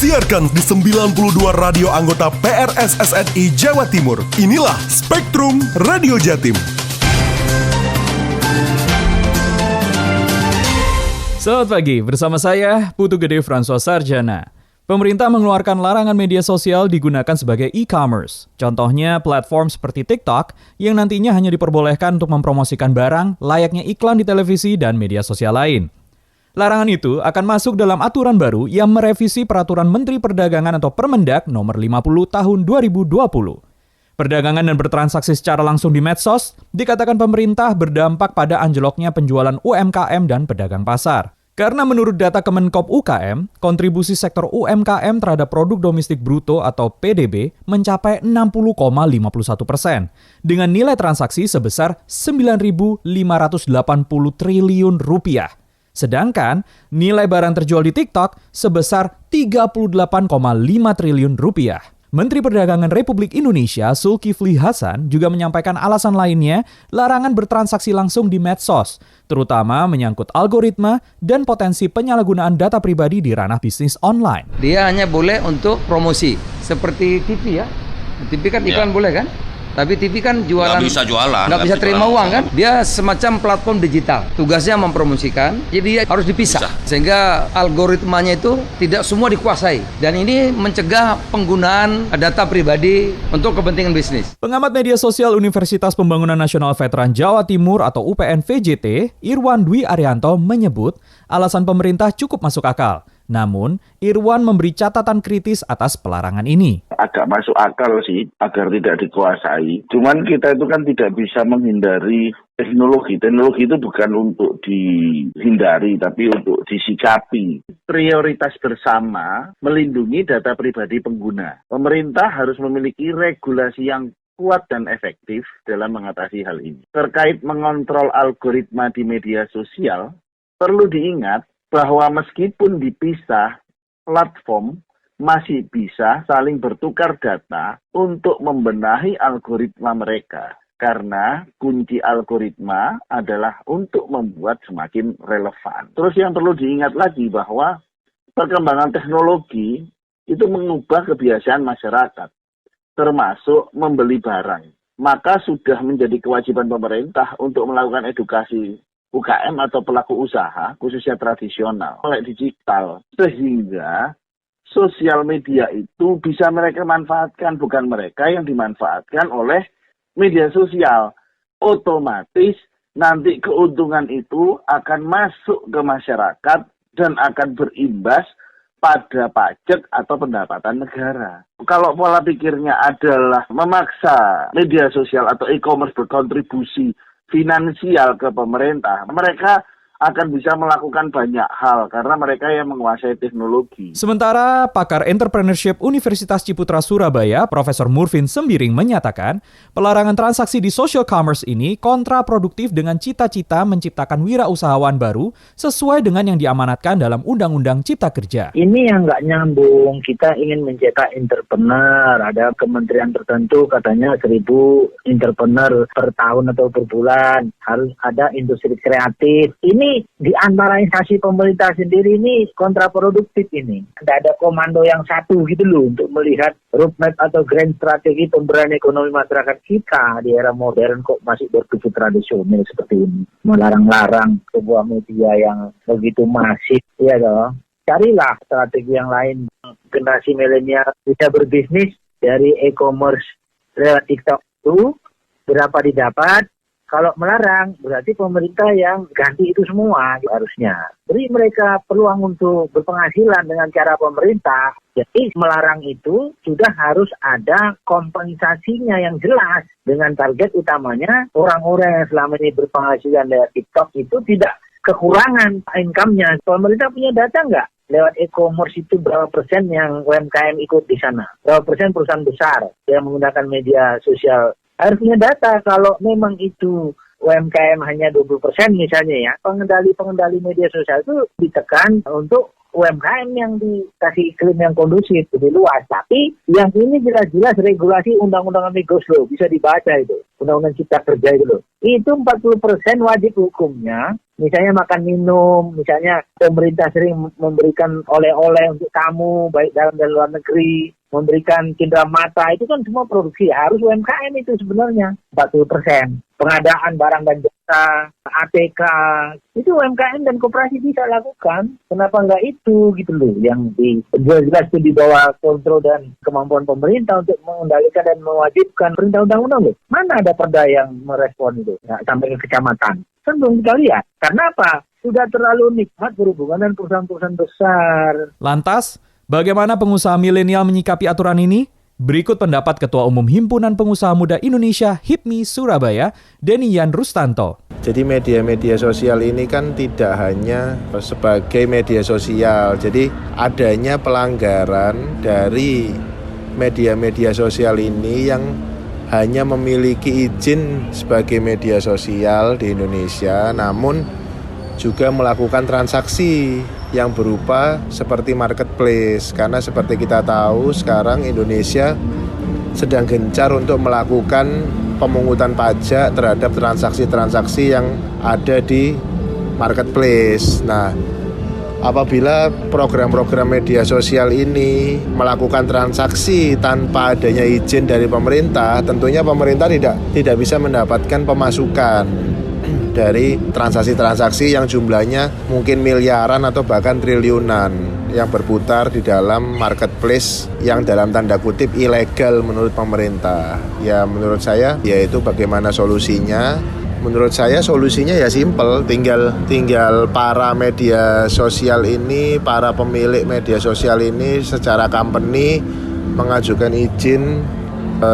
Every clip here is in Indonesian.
disiarkan di 92 radio anggota PRSSNI Jawa Timur. Inilah Spektrum Radio Jatim. Selamat pagi, bersama saya Putu Gede François Sarjana. Pemerintah mengeluarkan larangan media sosial digunakan sebagai e-commerce. Contohnya platform seperti TikTok yang nantinya hanya diperbolehkan untuk mempromosikan barang layaknya iklan di televisi dan media sosial lain. Larangan itu akan masuk dalam aturan baru yang merevisi Peraturan Menteri Perdagangan atau Permendag nomor 50 tahun 2020. Perdagangan dan bertransaksi secara langsung di medsos dikatakan pemerintah berdampak pada anjloknya penjualan UMKM dan pedagang pasar. Karena menurut data Kemenkop UKM, kontribusi sektor UMKM terhadap produk domestik bruto atau PDB mencapai 60,51% dengan nilai transaksi sebesar 9.580 triliun rupiah. Sedangkan nilai barang terjual di TikTok sebesar 38,5 triliun rupiah. Menteri Perdagangan Republik Indonesia Zulkifli Hasan juga menyampaikan alasan lainnya larangan bertransaksi langsung di medsos, terutama menyangkut algoritma dan potensi penyalahgunaan data pribadi di ranah bisnis online. Dia hanya boleh untuk promosi, seperti TV ya. TV kan iklan boleh kan? Tapi TV kan jualan, nggak bisa jualan, nggak bisa terima uang kan? Dia semacam platform digital, tugasnya mempromosikan, jadi dia harus dipisah. Sehingga algoritmanya itu tidak semua dikuasai. Dan ini mencegah penggunaan data pribadi untuk kepentingan bisnis. Pengamat media sosial Universitas Pembangunan Nasional Veteran Jawa Timur atau UPN VJT, Irwan Dwi Arianto menyebut alasan pemerintah cukup masuk akal. Namun, Irwan memberi catatan kritis atas pelarangan ini. Agak masuk akal sih, agar tidak dikuasai. Cuman kita itu kan tidak bisa menghindari teknologi. Teknologi itu bukan untuk dihindari, tapi untuk disikapi. Prioritas bersama melindungi data pribadi pengguna. Pemerintah harus memiliki regulasi yang kuat dan efektif dalam mengatasi hal ini. Terkait mengontrol algoritma di media sosial, perlu diingat bahwa meskipun dipisah, platform masih bisa saling bertukar data untuk membenahi algoritma mereka. Karena kunci algoritma adalah untuk membuat semakin relevan. Terus yang perlu diingat lagi bahwa perkembangan teknologi itu mengubah kebiasaan masyarakat, termasuk membeli barang. Maka sudah menjadi kewajiban pemerintah untuk melakukan edukasi UKM atau pelaku usaha, khususnya tradisional, oleh digital. Sehingga sosial media itu bisa mereka manfaatkan, bukan mereka yang dimanfaatkan oleh media sosial. Otomatis nanti keuntungan itu akan masuk ke masyarakat dan akan berimbas pada pajak atau pendapatan negara. Kalau pola pikirnya adalah memaksa media sosial atau e-commerce berkontribusi finansial ke pemerintah, mereka akan bisa melakukan banyak hal karena mereka yang menguasai teknologi. Sementara pakar entrepreneurship Universitas Ciputra Surabaya, Profesor Murvin Sembiring menyatakan, pelarangan transaksi di social commerce ini kontraproduktif dengan cita-cita menciptakan wirausahawan baru sesuai dengan yang diamanatkan dalam Undang-Undang Cipta Kerja. Ini yang nggak nyambung. Kita ingin mencetak entrepreneur. Ada kementerian tertentu katanya 1.000 entrepreneur per tahun atau per bulan. Harus ada industri kreatif. Ini di antara instansi pemerintah sendiri ini kontraproduktif ini. Tidak ada komando yang satu gitu loh untuk melihat roadmap atau grand strategi pemberdayaan ekonomi masyarakat kita di era modern kok masih berpikir tradisional seperti ini. Melarang-larang sebuah media yang begitu masif, ya dong. Carilah strategi yang lain. Generasi milenial bisa berbisnis dari e-commerce lewat TikTok itu berapa didapat. Kalau melarang, berarti pemerintah yang ganti itu semua harusnya. Beri mereka peluang untuk berpenghasilan dengan cara pemerintah. Jadi melarang itu sudah harus ada kompensasinya yang jelas. Dengan target utamanya, orang-orang yang selama ini berpenghasilan lewat TikTok itu tidak kekurangan income-nya. Pemerintah punya data nggak? Lewat e-commerce itu berapa persen yang UMKM ikut di sana? Berapa persen perusahaan besar yang menggunakan media sosial? Harus punya data. Kalau memang itu UMKM hanya 20% misalnya ya, pengendali media sosial itu ditekan untuk UMKM yang dikasih iklim yang kondusif, lebih luas. Tapi yang ini jelas-jelas regulasi Undang-Undang Omnibus Law, bisa dibaca itu. Undang-Undang Cipta Kerja itu loh. Itu 40% wajib hukumnya Misalnya makan minum, misalnya pemerintah sering memberikan oleh-oleh untuk tamu, baik dalam dan luar negeri, memberikan cindera mata, itu kan semua produksi. Harus UMKM itu sebenarnya 40%. Pengadaan barang dan jasa, APK, itu UMKM dan koperasi bisa lakukan. Kenapa enggak itu gitu loh, yang jelas itu di bawah kontrol dan kemampuan pemerintah untuk mengendalikan dan mewajibkan perintah undang-undang loh. Mana ada perda yang merespon itu, ya, sampai ke kecamatan. Kan belum kita lihat. Karena apa? Sudah terlalu nikmat berhubungan dengan perusahaan-perusahaan besar. Lantas, bagaimana pengusaha milenial menyikapi aturan ini? Berikut pendapat Ketua Umum Himpunan Pengusaha Muda Indonesia HIPMI Surabaya, Denian Rustanto. Jadi media-media sosial ini kan tidak hanya sebagai media sosial. Jadi adanya pelanggaran dari media-media sosial ini yang hanya memiliki izin sebagai media sosial di Indonesia, namun juga melakukan transaksi yang berupa seperti marketplace. Karena seperti kita tahu sekarang Indonesia sedang gencar untuk melakukan pemungutan pajak terhadap transaksi-transaksi yang ada di marketplace. Nah, apabila program-program media sosial ini melakukan transaksi tanpa adanya izin dari pemerintah, tentunya pemerintah tidak bisa mendapatkan pemasukan dari transaksi-transaksi yang jumlahnya mungkin miliaran atau bahkan triliunan yang berputar di dalam marketplace yang dalam tanda kutip ilegal menurut pemerintah. Ya menurut saya yaitu bagaimana solusinya. Menurut saya solusinya ya simpel, tinggal para media sosial ini, para pemilik media sosial ini secara company mengajukan izin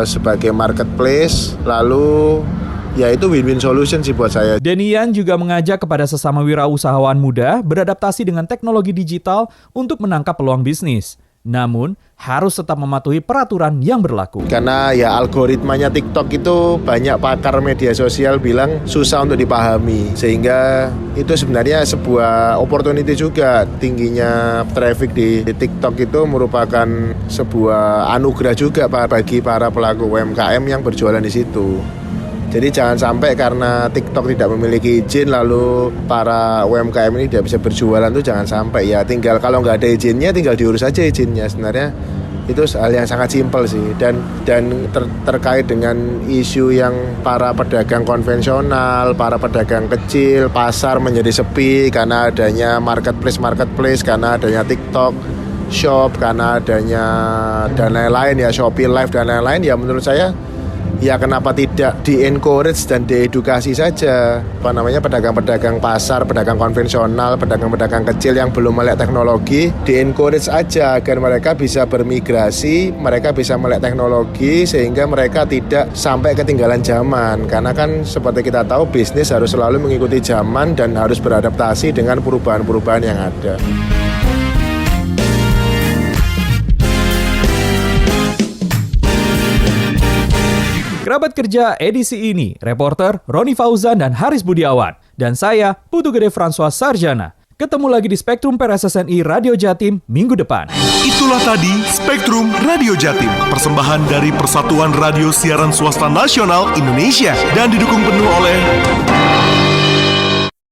sebagai marketplace, lalu ya itu win-win solution sih buat saya. Denian juga mengajak kepada sesama wirausahawan muda beradaptasi dengan teknologi digital untuk menangkap peluang bisnis. Namun, harus tetap mematuhi peraturan yang berlaku. Karena ya algoritmanya TikTok itu banyak pakar media sosial bilang susah untuk dipahami. Sehingga itu sebenarnya sebuah opportunity juga. Tingginya traffic di TikTok itu merupakan sebuah anugerah juga bagi para pelaku UMKM yang berjualan di situ. Jadi jangan sampai karena TikTok tidak memiliki izin lalu para UMKM ini tidak bisa berjualan, tuh jangan sampai. Ya tinggal kalau nggak ada izinnya tinggal diurus aja izinnya. Sebenarnya itu hal yang sangat simpel sih. Dan terkait dengan isu yang para pedagang konvensional, para pedagang kecil, pasar menjadi sepi karena adanya marketplace, karena adanya TikTok Shop, karena adanya dan lain-lain ya, Shopee Live dan lain-lain, ya menurut saya ya kenapa tidak di-encourage dan diedukasi saja pedagang-pedagang pasar, pedagang konvensional, pedagang-pedagang kecil yang belum melek teknologi, di-encourage aja agar mereka bisa bermigrasi, mereka bisa melek teknologi sehingga mereka tidak sampai ketinggalan zaman. Karena kan seperti kita tahu bisnis harus selalu mengikuti zaman dan harus beradaptasi dengan perubahan-perubahan yang ada. Kerabat Kerja edisi ini, reporter Roni Fauzan dan Haris Budiawan. Dan saya, Putu Gede François Sarjana. Ketemu lagi di Spektrum PRSSNI Radio Jatim minggu depan. Itulah tadi Spektrum Radio Jatim, persembahan dari Persatuan Radio Siaran Swasta Nasional Indonesia dan didukung penuh oleh